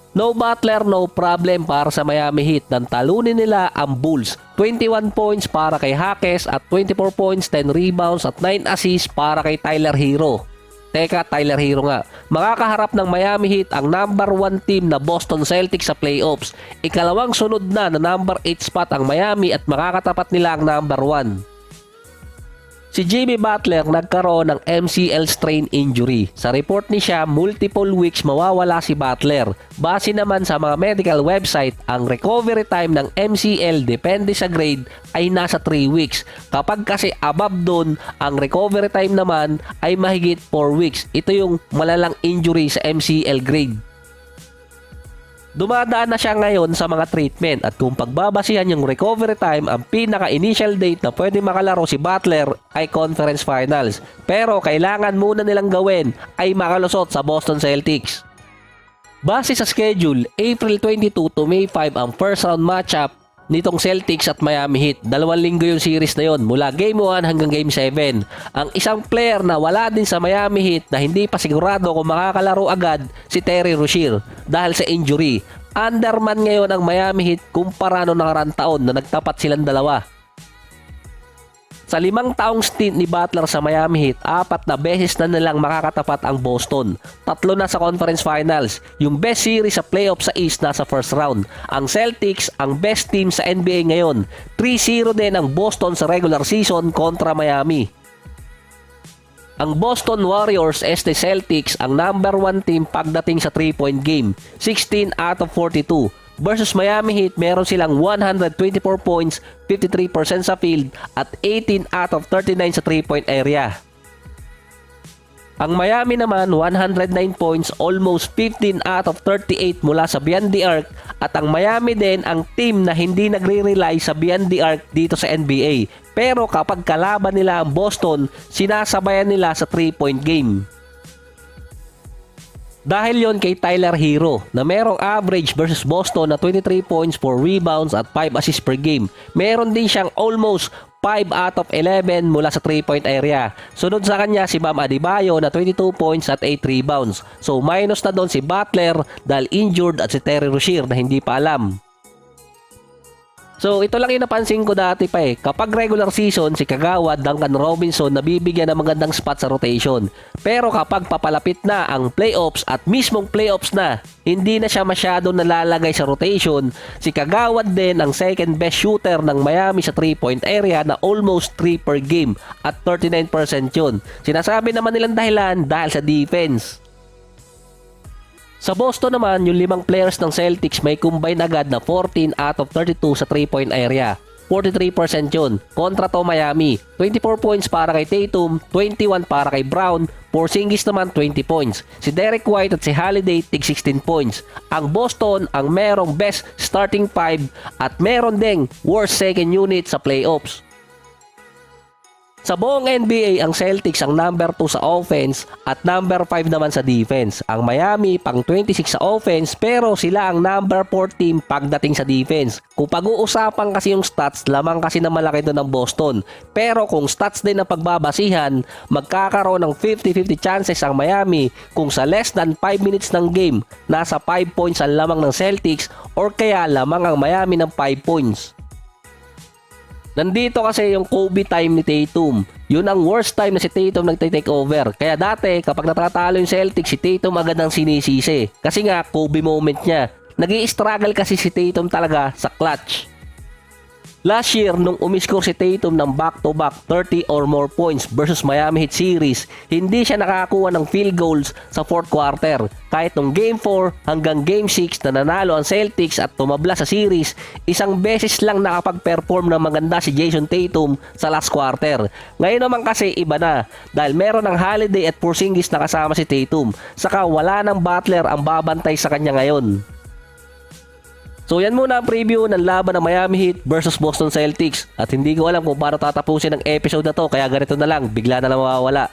No Butler, no problem para sa Miami Heat nang talunin nila ang Bulls. 21 points para kay Jaques at 24 points, 10 rebounds at 9 assists para kay Tyler Hero. Teka, Tyler Hero nga. Makakaharap ng Miami Heat ang number 1 team na Boston Celtics sa playoffs. Ikalawang sunod na number 8 spot ang Miami at makakatapat nila ang number 1. Si Jimmy Butler nagkaroon ng MCL strain injury. Sa report ni siya, multiple weeks mawawala si Butler. Base naman sa mga medical website, ang recovery time ng MCL depende sa grade ay nasa 3 weeks. Kapag kasi above doon, ang recovery time naman ay mahigit 4 weeks. Ito yung malalang injury sa MCL grade. Dumadaan na siya ngayon sa mga treatment at kung pagbabasihan yung recovery time, ang pinaka-initial date na pwede makalaro si Butler ay conference finals. Pero kailangan muna nilang gawin ay makalusot sa Boston Celtics. Base sa schedule, April 22 to May 5 ang first round matchup nitong Celtics at Miami Heat. 2 linggo yung series na yon mula Game 1 hanggang Game 7. Ang isang player na wala din sa Miami Heat na hindi pa sigurado kung makakalaro agad si Terry Rozier dahil sa injury. Underman ngayon ang Miami Heat kumpara noong nakarang taon na nagtapat silang dalawa. Sa 5 taong stint ni Butler sa Miami Heat, 4 na beses na nilang makakatapat ang Boston. 3 na sa conference finals. Yung best series sa playoff sa East nasa first round. Ang Celtics ang best team sa NBA ngayon. 3-0 din ang Boston sa regular season kontra Miami. Ang Boston Warriors este Celtics ang number 1 team pagdating sa 3-point game. 16 out of 42. Versus Miami Heat, meron silang 124 points, 53% sa field at 18 out of 39 sa 3-point area. Ang Miami naman 109 points, almost 15 out of 38 mula sa beyond the arc at ang Miami din ang team na hindi nagre-rely sa beyond the arc dito sa NBA. Pero kapag kalaban nila ang Boston, sinasabayan nila sa 3-point game. Dahil yon kay Tyler Hero na merong average versus Boston na 23 points, 4 rebounds at 5 assists per game. Meron din siyang almost 5 out of 11 mula sa 3-point area. Sunod sa kanya si Bam Adebayo na 22 points at 8 rebounds. So minus na doon si Butler dahil injured at si Terry Rozier na hindi pa alam. So ito lang yung napansin ko dati pa kapag regular season si Kagawad, Duncan Robinson nabibigyan ng magandang spot sa rotation. Pero kapag papalapit na ang playoffs at mismong playoffs na, hindi na siya masyado nalalagay sa rotation. Si Kagawad din ang second best shooter ng Miami sa 3-point area na almost 3 per game at 39% yun. Sinasabi naman nilang dahilan dahil sa defense. Sa Boston naman, yung 5 players ng Celtics may combine agad na 14 out of 32 sa 3-point area. 43% yun. Kontra to Miami, 24 points para kay Tatum, 21 para kay Brown, Porzingis naman 20 points. Si Derek White at si Holiday tig 16 points. Ang Boston ang merong best starting 5 at meron ding worst second unit sa playoffs. Sa buong NBA, ang Celtics ang number 2 sa offense at number 5 naman sa defense. Ang Miami pang 26 sa offense pero sila ang number 4 team pagdating sa defense. Kung pag-uusapan kasi yung stats, lamang kasi na malaki doon ng Boston. Pero kung stats din ang pagbabasihan, magkakaroon ng 50-50 chances ang Miami kung sa less than 5 minutes ng game, nasa 5 points ang lamang ng Celtics or kaya lamang ang Miami ng 5 points. Nandito kasi yung Kobe time ni Tatum. Yun ang worst time na si Tatum nagtitake over. Kaya dati kapag natatalo yung Celtics, si Tatum agad ang sinisisi. Kasi nga Kobe moment niya. Nag-i-struggle kasi si Tatum talaga sa clutch. Last year, nung umiscore si Tatum ng back-to-back 30 or more points versus Miami Heat series, hindi siya nakakuha ng field goals sa 4th quarter. Kahit nung Game 4 hanggang Game 6 na nanalo ang Celtics at tumabla sa series, isang beses lang nakapag-perform ng maganda si Jason Tatum sa last quarter. Ngayon naman kasi iba na, dahil meron ng Holiday at Porzingis na kasama si Tatum. Saka wala ng Butler ang babantay sa kanya ngayon. So yan muna ang preview ng laban ng Miami Heat versus Boston Celtics. At hindi ko alam kung paano tatapusin ang episode na to, kaya ganito na lang, bigla na lang mawawala.